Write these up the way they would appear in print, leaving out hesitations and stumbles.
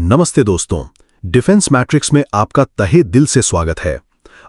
नमस्ते दोस्तों, defence matrix में आपका तहे दिल से स्वागत है।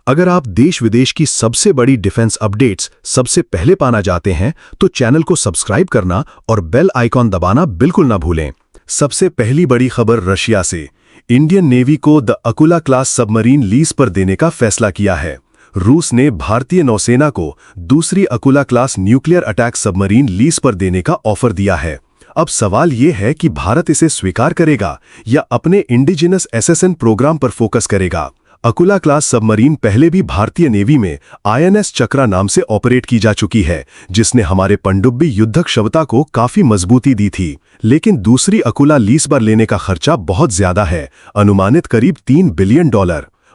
अगर आप देश विदेश की सबसे बड़ी डिफेंस अपडेट्स सबसे पहले पाना चाहते हैं तो चैनल को सब्सक्राइब करना और बेल आइकॉन दबाना बिल्कुल ना भूलें। सबसे पहली बड़ी खबर रशिया से। इंडियन नेवी को the Akula class submarine lease पर देने का फैसला किया है। रूस ने भारतीय नौसेना को दूसरी Akula class nuclear attack submarine lease पर देने का ऑफर दिया है। अब सवाल ये है कि भारत इसे स्वीकार करेगा या अपने इंडिजिनस एसएसएन प्रोग्राम पर फोकस करेगा। अकुला क्लास सबमरीन पहले भी भारतीय नेवी में आईएनएस चक्रा नाम से ऑपरेट की जा चुकी है, जिसने हमारे पनडुब्बी युद्धक क्षमता को काफी मजबूती दी थी। लेकिन दूसरी अकुला लीज पर लेने का खर्चा बहुत ज्यादा है, अनुमानित करीब $3 बिलियन।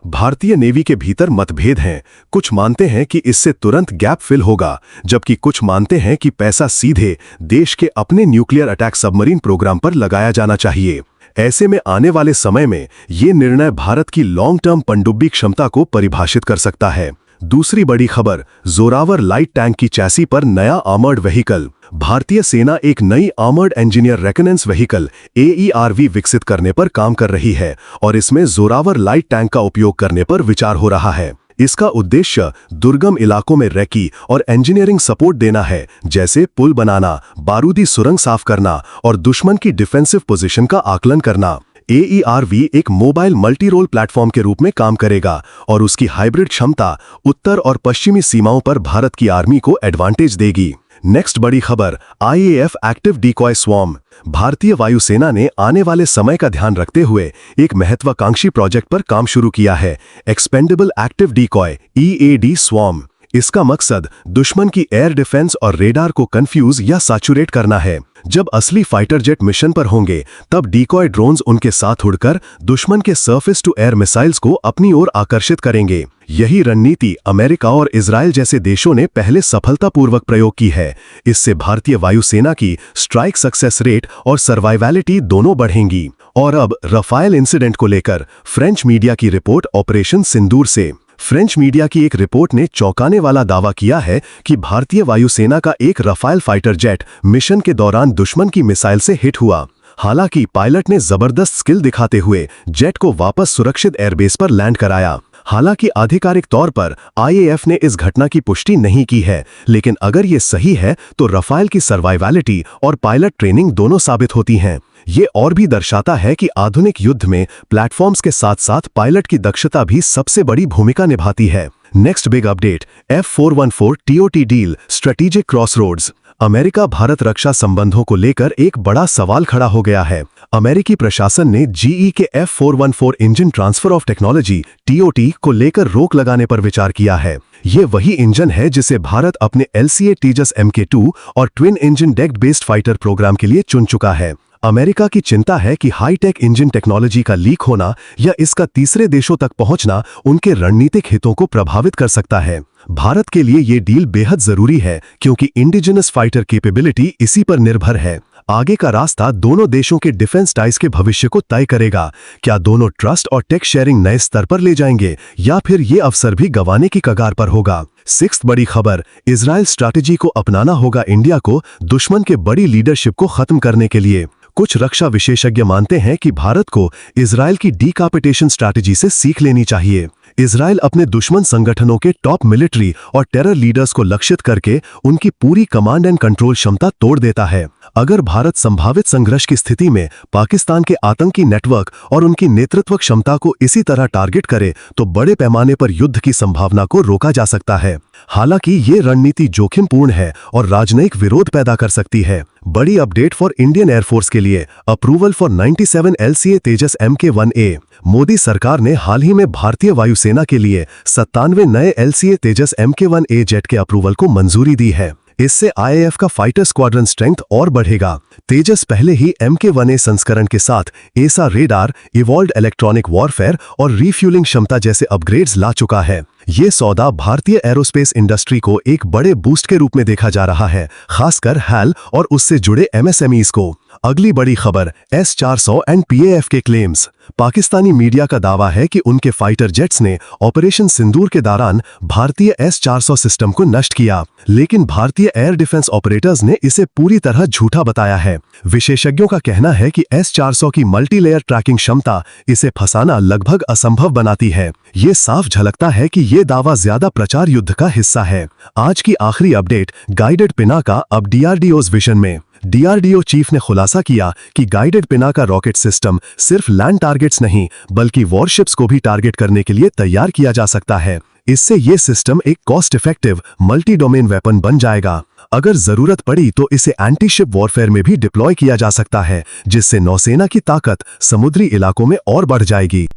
भारतीय नेवी के भीतर मतभेद हैं। कुछ मानते हैं कि इससे तुरंत गैप फिल होगा, जबकि कुछ मानते हैं कि पैसा सीधे देश के अपने न्यूक्लियर अटैक सबमरीन प्रोग्राम पर लगाया जाना चाहिए। ऐसे में आने वाले समय में ये निर्णय भारत की लॉन्ग टर्म पनडुब्बी क्षमता को परिभाषित कर सकता है। दूसरी बड़ी खबर, जोरावर लाइट टैंक की चैसी पर नया आर्मर्ड व्हीकल। भारतीय सेना एक नई आर्मर्ड इंजीनियर रेकनेंस व्हीकल AERV विकसित करने पर काम कर रही है और इसमें जोरावर लाइट टैंक का उपयोग करने पर विचार हो रहा है। इसका उद्देश्य दुर्गम इलाकों में रेकी और इंजीनियरिंग सपोर्ट देना है, जैसे पुल बनाना, बारूदी सुरंग साफ करना और दुश्मन की डिफेंसिव पोजीशन का आकलन करना। AERV एक मोबाइल मल्टी रोल प्लेटफॉर्म के रूप में काम करेगा और उसकी हाइब्रिड क्षमता उत्तर और पश्चिमी सीमाओं पर भारत की आर्मी को एडवांटेज देगी। नेक्स्ट बड़ी खबर, IAF एक्टिव डिकॉय स्वॉर्म। भारतीय वायुसेना ने आने वाले समय का ध्यान रखते हुए एक महत्वाकांक्षी प्रोजेक्ट पर काम शुरू किया है, expendable active decoy EAD swarm. इसका मकसद दुश्मन की एयर डिफेंस और रेडार को कंफ्यूज या सैचुरेट करना है। जब असली फाइटर जेट मिशन पर होंगे तब डिकॉय ड्रोन्स उनके साथ उड़कर दुश्मन के सरफेस टू एयर मिसाइल्स को अपनी ओर आकर्षित करेंगे। यही रणनीति अमेरिका और इजराइल जैसे देशों ने पहले सफलतापूर्वक प्रयोग की है। इससे भारतीय वायुसेना की स्ट्राइक सक्सेस रेट और सर्वाइवलिटी दोनों बढ़ेंगी। और अब रफाल इंसिडेंट को लेकर फ्रेंच मीडिया की रिपोर्ट ऑपरेशन सिंदूर से। फ्रेंच मीडिया की एक रिपोर्ट ने चौंकाने वाला दावा किया है कि भारतीय वायुसेना का एक रफाल फाइटर जेट मिशन के दौरान दुश्मन की मिसाइल से हिट हुआ। हालांकि पायलट ने जबरदस्त स्किल दिखाते हुए जेट को वापस सुरक्षित एयरबेस पर लैंड कराया। हालांकि आधिकारिक तौर पर IAF ने इस घटना की पुष्टि नहीं की है, लेकिन अगर ये सही है तो रफाल की सर्वाइवलिटी और पायलट ट्रेनिंग दोनों साबित होती हैं। ये और भी दर्शाता है कि आधुनिक युद्ध में प्लेटफॉर्म्स के साथ साथ पायलट की दक्षता भी सबसे बड़ी भूमिका निभाती है। Next big update, F414 TOT deal strategic crossroads. America Bharat रक्षा संबंधों को लेकर एक बड़ा सवाल खड़ा हो गया है। अमेरिकी प्रशासन ने GE के F414 engine transfer of technology TOT को लेकर रोक लगाने पर विचार किया है। ये वही इंजन है जिसे भारत अपने LCA तेजस MK2 और twin engine deck based fighter programme के लिए चुन चुका है। अमेरिका की चिंता है कि हाईटेक इंजन टेक्नोलॉजी का लीक होना या इसका तीसरे देशों तक पहुंचना उनके रणनीतिक हितों को प्रभावित कर सकता है। भारत के लिए ये डील बेहद जरूरी है क्योंकि इंडिजिनस फाइटर कैपेबिलिटी इसी पर निर्भर है। आगे का रास्ता दोनों देशों के डिफेंस टाइज के भविष्य को तय करेगा। क्या दोनों ट्रस्ट और टेक शेयरिंग नए स्तर पर ले जाएंगे या फिर ये अवसर भी गंवाने की कगार पर होगा। सिक्स्थ बड़ी खबर, इजराइल स्ट्रैटेजी को अपनाना होगा इंडिया को दुश्मन के बड़ी लीडरशिप को खत्म करने के लिए। कुछ रक्षा विशेषज्ञ मानते हैं कि भारत को इजराइल की डीकापिटेशन स्ट्रैटेजी से सीख लेनी चाहिए। इजराइल अपने दुश्मन संगठनों के टॉप मिलिट्री और टेरर लीडर्स को लक्षित करके उनकी पूरी कमांड एंड कंट्रोल क्षमता तोड़ देता है। अगर भारत संभावित संघर्ष की स्थिति में पाकिस्तान के आतंकी नेटवर्क और उनकी नेतृत्व क्षमता को इसी तरह टारगेट करे तो बड़े पैमाने पर युद्ध की संभावना को रोका जा सकता है। हालांकि ये रणनीति जोखिमपूर्ण है और राजनयिक विरोध पैदा कर सकती है। बड़ी अपडेट फॉर इंडियन एयरफोर्स के लिए, approval for 97 LCA Tejas MK1A। Modi सरकार ने हाल ही में भारतीय वायुसेना के लिए 97 नए LCA तेजस MK1A जेट के अप्रूवल को मंजूरी दी है। इससे IAF का फाइटर स्क्वाड्रन स्ट्रेंथ और बढ़ेगा। तेजस पहले ही MK1A संस्करण के साथ एसा रेडार, इवॉल्व्ड इलेक्ट्रॉनिक वॉरफेयर और रीफ्यूलिंग क्षमता जैसे अपग्रेड्स ला चुका है। ये सौदा भारतीय एरोस्पेस इंडस्ट्री को एक बड़े बूस्ट के रूप में देखा जा रहा है, खासकर HAL और उससे जुड़े MSMEs को। अगली बड़ी खबर S-400 एंड PAF के क्लेम्स। पाकिस्तानी मीडिया का दावा है कि उनके फाइटर जेट्स ने ऑपरेशन सिंदूर के दौरान भारतीय S-400 सिस्टम को नष्ट किया, लेकिन भारतीय एयर डिफेंस ऑपरेटर्स ने इसे पूरी तरह झूठा बताया है। विशेषज्ञों का कहना है कि S-400 की मल्टीलेयर ट्रैकिंग क्षमता इसे फंसाना लगभग असंभव बनाती है। ये साफ झलकता है कि ये दावा ज्यादा प्रचार युद्ध का हिस्सा है। आज की आखिरी अपडेट गाइडेड पिनाका अब DRDO's विजन में। DRDO चीफ ने खुलासा किया कि गाइडेड पिनाका रॉकेट सिस्टम सिर्फ लैंड टारगेट्स नहीं बल्कि वॉरशिप्स को भी टारगेट करने के लिए तैयार किया जा सकता है। इससे ये सिस्टम एक cost effective multi domain weapon बन जाएगा। अगर जरूरत पड़ी तो इसे एंटी शिप वॉरफेयर में भी डिप्लॉय किया जा सकता है, जिससे नौसेना की ताकत समुद्री इलाकों में और बढ़ जाएगी।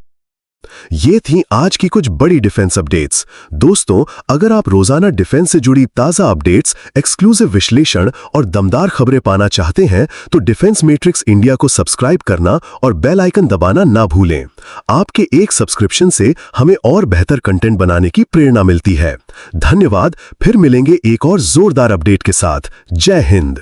ये थी आज की कुछ बड़ी डिफेंस अपडेट्स। दोस्तों, अगर आप रोजाना डिफेंस से जुड़ी ताजा अपडेट्स, एक्सक्लूसिव विश्लेषण और दमदार खबरें पाना चाहते हैं तो डिफेंस मैट्रिक्स इंडिया को सब्सक्राइब करना और बेल आइकन दबाना ना भूलें। आपके एक सब्सक्रिप्शन से हमें और बेहतर कंटेंट बनाने की प्रेरणा मिलती है। धन्यवाद। फिर मिलेंगे एक और जोरदार अपडेट के साथ। जय हिंद।